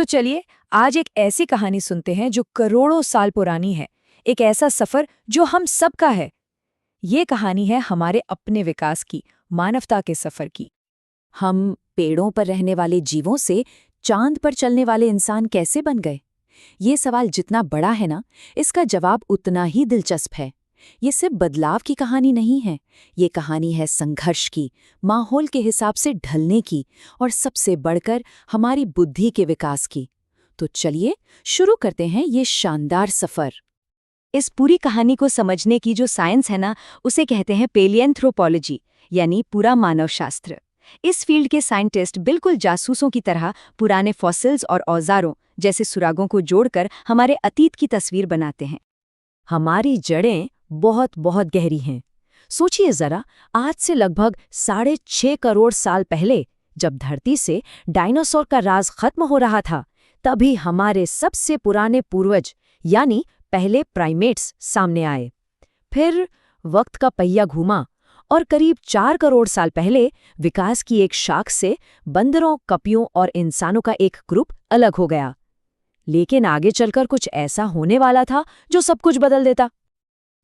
तो चलिए आज एक ऐसी कहानी सुनते हैं जो करोड़ों साल पुरानी है। एक ऐसा सफर जो हम सबका है। ये कहानी है हमारे अपने विकास की, मानवता के सफर की। हम पेड़ों पर रहने वाले जीवों से चांद पर चलने वाले इंसान कैसे बन गए? ये सवाल जितना बड़ा है ना, इसका जवाब उतना ही दिलचस्प है। ये सिर्फ बदलाव की कहानी नहीं है, ये कहानी है संघर्ष की, माहौल के हिसाब से ढलने की और सबसे बढ़कर हमारी बुद्धि के विकास की। तो चलिए शुरू करते हैं ये शानदार सफर। इस पूरी कहानी को समझने की जो साइंस है ना, उसे कहते हैं पेलिएंथ्रोपोलॉजी, यानी पूरा मानव शास्त्र। इस फील्ड के साइंटिस्ट बिल्कुल जासूसों की तरह पुराने फॉसिल्स और औजारों जैसे सुरागों को जोड़कर हमारे अतीत की तस्वीर बनाते हैं। हमारी जड़ें बहुत बहुत गहरी हैं। सोचिए जरा, आज से लगभग 6.5 करोड़ साल पहले जब धरती से डायनासोर का राज खत्म हो रहा था, तभी हमारे सबसे पुराने पूर्वज यानी पहले प्राइमेट्स सामने आए। फिर वक्त का पहिया घूमा और करीब 4 करोड़ साल पहले विकास की एक शाख से बंदरों, कपियों और इंसानों का एक ग्रुप अलग हो गया। लेकिन आगे चलकर कुछ ऐसा होने वाला था जो सब कुछ बदल देता।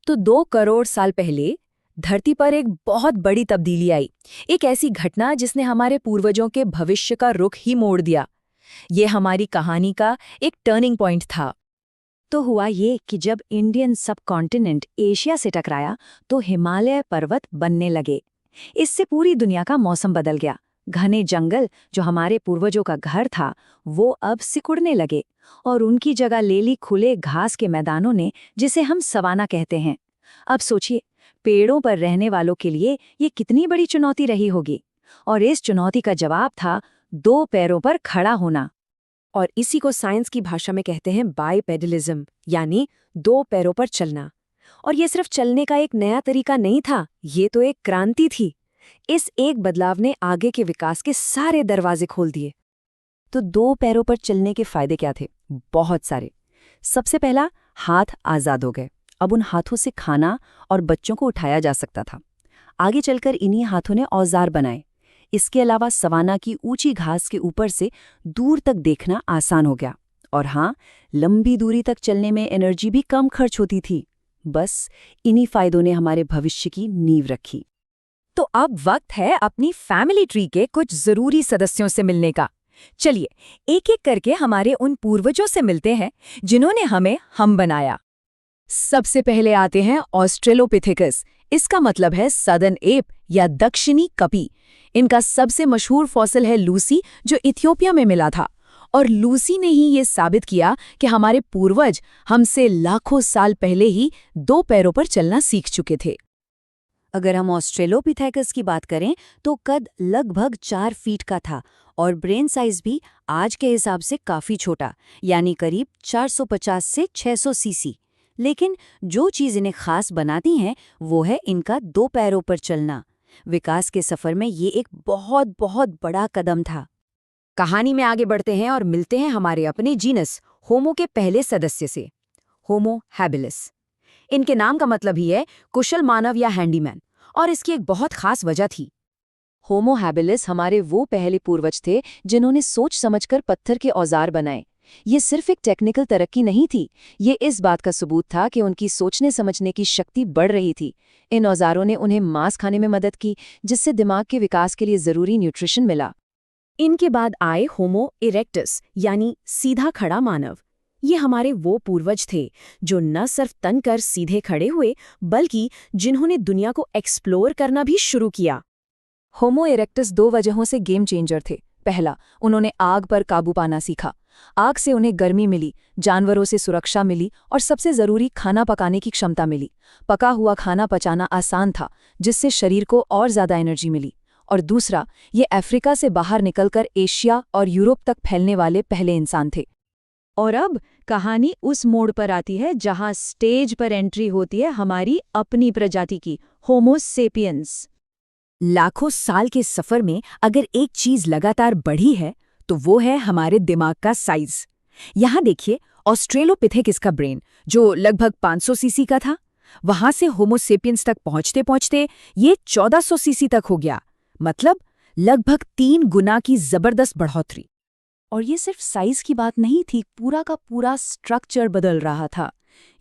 तो 2 करोड़ साल पहले धरती पर एक बहुत बड़ी तब्दीली आई। एक ऐसी घटना जिसने हमारे पूर्वजों के भविष्य का रुख ही मोड़ दिया। ये हमारी कहानी का एक टर्निंग पॉइंट था। तो हुआ ये कि जब इंडियन सबकॉन्टिनेंट एशिया से टकराया तो हिमालय पर्वत बनने लगे। इससे पूरी दुनिया का मौसम बदल गया। घने जंगल जो हमारे पूर्वजों का घर था, वो अब सिकुड़ने लगे और उनकी जगह ले ली खुले घास के मैदानों ने, जिसे हम सवाना कहते हैं। अब सोचिए, पेड़ों पर रहने वालों के लिए ये कितनी बड़ी चुनौती रही होगी। और इस चुनौती का जवाब था 2 पैरों पर खड़ा होना। और इसी को साइंस की भाषा में कहते हैं बाइपेडलिज्म, यानी 2 पैरों पर चलना। और ये सिर्फ चलने का एक नया तरीका नहीं था, ये तो एक क्रांति थी। इस एक बदलाव ने आगे के विकास के सारे दरवाजे खोल दिए। तो 2 पैरों पर चलने के फायदे क्या थे? बहुत सारे। सबसे पहला, हाथ आजाद हो गए। अब उन हाथों से खाना और बच्चों को उठाया जा सकता था। आगे चलकर इन्हीं हाथों ने औजार बनाए। इसके अलावा सवाना की ऊंची घास के ऊपर से दूर तक देखना आसान हो गया। और हाँ, लंबी दूरी तक चलने में एनर्जी भी कम खर्च होती थी। बस इन्हीं फायदों ने हमारे भविष्य की नींव रखी। तो अब वक्त है अपनी फैमिली ट्री के कुछ जरूरी सदस्यों से मिलने का। चलिए एक एक करके हमारे उन पूर्वजों से मिलते हैं जिन्होंने हमें हम बनाया। सबसे पहले आते हैं ऑस्ट्रेलोपिथेकस। इसका मतलब है सदर्न एप या दक्षिणी कपी। इनका सबसे मशहूर फॉसिल है लूसी, जो इथियोपिया में मिला था। और लूसी ने ही ये साबित किया कि हमारे पूर्वज हमसे लाखों साल पहले ही 2 पैरों पर चलना सीख चुके थे। अगर हम ऑस्ट्रेलोपिथेकस की बात करें तो कद लगभग 4 फीट का था और ब्रेन साइज भी आज के हिसाब से काफ़ी छोटा, यानी करीब 450 से 600 सीसी। लेकिन जो चीज़ इन्हें खास बनाती हैं वो है इनका 2 पैरों पर चलना। विकास के सफ़र में ये एक बहुत बहुत बड़ा कदम था। कहानी में आगे बढ़ते हैं और मिलते हैं हमारे अपने जीनस होमो के पहले सदस्य से, होमो हैबिलिस। इनके नाम का मतलब ही है कुशल मानव या हैंडीमैन, और इसकी एक बहुत खास वजह थी। होमो हैबिलिस हमारे वो पहले पूर्वज थे जिन्होंने सोच समझकर पत्थर के औजार बनाए। ये सिर्फ एक टेक्निकल तरक्की नहीं थी, ये इस बात का सबूत था कि उनकी सोचने समझने की शक्ति बढ़ रही थी। इन औजारों ने उन्हें मांस खाने में मदद की, जिससे दिमाग के विकास के लिए ज़रूरी न्यूट्रिशन मिला। इनके बाद आए होमो इरेक्टस, यानी सीधा खड़ा मानव। ये हमारे वो पूर्वज थे जो न सिर्फ तन कर सीधे खड़े हुए, बल्कि जिन्होंने दुनिया को एक्सप्लोर करना भी शुरू किया। होमो इरेक्टस 2 वजहों से गेम चेंजर थे। पहला, उन्होंने आग पर काबू पाना सीखा। आग से उन्हें गर्मी मिली, जानवरों से सुरक्षा मिली और सबसे ज़रूरी खाना पकाने की क्षमता मिली। पका हुआ खाना पचाना आसान था, जिससे शरीर को और ज़्यादा एनर्जी मिली। और दूसरा, ये अफ्रीका से बाहर निकलकर एशिया और यूरोप तक फैलने वाले पहले इंसान थे। और अब कहानी उस मोड़ पर आती है जहां स्टेज पर एंट्री होती है हमारी अपनी प्रजाति की, होमो सेपियंस। लाखों साल के सफर में अगर एक चीज लगातार बढ़ी है तो वो है हमारे दिमाग का साइज। यहाँ देखिए, ऑस्ट्रेलोपिथेकस का ब्रेन जो लगभग 500 सीसी का था, वहां से होमो सेपियंस तक पहुंचते पहुंचते ये 1400 सीसी तक हो गया। मतलब लगभग 3 गुना की जबरदस्त बढ़ोतरी। और ये सिर्फ साइज की बात नहीं थी, पूरा का पूरा स्ट्रक्चर बदल रहा था।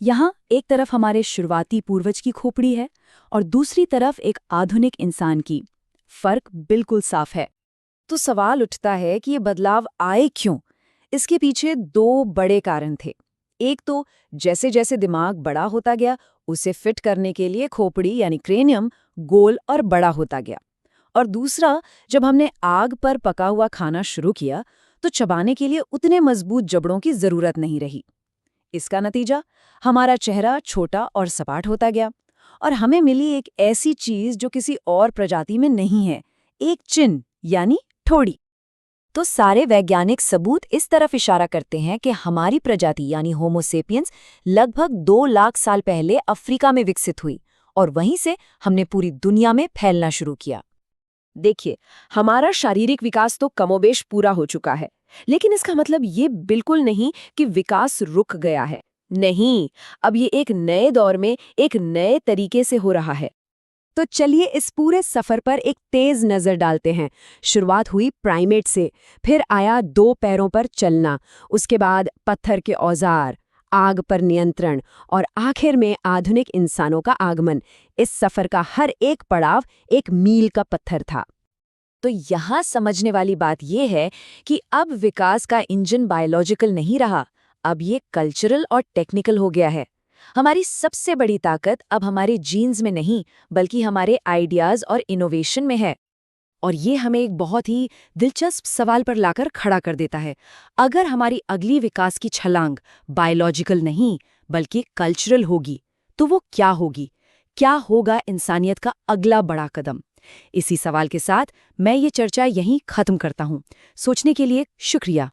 यहाँ एक तरफ हमारे शुरुआती पूर्वज की खोपड़ी है और दूसरी तरफ एक आधुनिक इंसान की। फर्क बिल्कुल साफ है। तो सवाल उठता है कि ये बदलाव आए क्यों? इसके पीछे दो बड़े कारण थे। एक तो जैसे जैसे दिमाग बड़ा होता गया, उसे फिट करने के लिए खोपड़ी यानी क्रेनियम गोल और बड़ा होता गया। और दूसरा, जब हमने आग पर पका हुआ खाना शुरू किया तो चबाने के लिए उतने मजबूत जबड़ों की जरूरत नहीं रही। इसका नतीजा, हमारा चेहरा छोटा और सपाट होता गया और हमें मिली एक ऐसी चीज जो किसी और प्रजाति में नहीं है, एक चिन्ह यानी ठोड़ी। तो सारे वैज्ञानिक सबूत इस तरफ इशारा करते हैं कि हमारी प्रजाति यानी होमो सेपियंस लगभग 2 लाख साल पहले अफ्रीका में विकसित हुई और वहीं से हमने पूरी दुनिया में फैलना शुरू किया। देखिए, हमारा शारीरिक विकास तो कमोबेश पूरा हो चुका है, लेकिन इसका मतलब ये बिल्कुल नहीं कि विकास रुक गया है। नहीं, अब ये एक नए दौर में एक नए तरीके से हो रहा है। तो चलिए इस पूरे सफर पर एक तेज नजर डालते हैं। शुरुआत हुई प्राइमेट से, फिर आया 2 पैरों पर चलना, उसके बाद पत्थर के औजार, आग पर नियंत्रण और आखिर में आधुनिक इंसानों का आगमन। इस सफर का हर एक पड़ाव एक मील का पत्थर था। तो यहाँ समझने वाली बात यह है कि अब विकास का इंजन बायोलॉजिकल नहीं रहा, अब ये कल्चरल और टेक्निकल हो गया है। हमारी सबसे बड़ी ताकत अब हमारे जीन्स में नहीं, बल्कि हमारे आइडियाज और इनोवेशन में है। और ये हमें एक बहुत ही दिलचस्प सवाल पर लाकर खड़ा कर देता है। अगर हमारी अगली विकास की छलांग बायोलॉजिकल नहीं बल्कि कल्चरल होगी, तो वो क्या होगी? क्या होगा इंसानियत का अगला बड़ा कदम? इसी सवाल के साथ मैं ये चर्चा यहीं खत्म करता हूँ। सोचने के लिए शुक्रिया।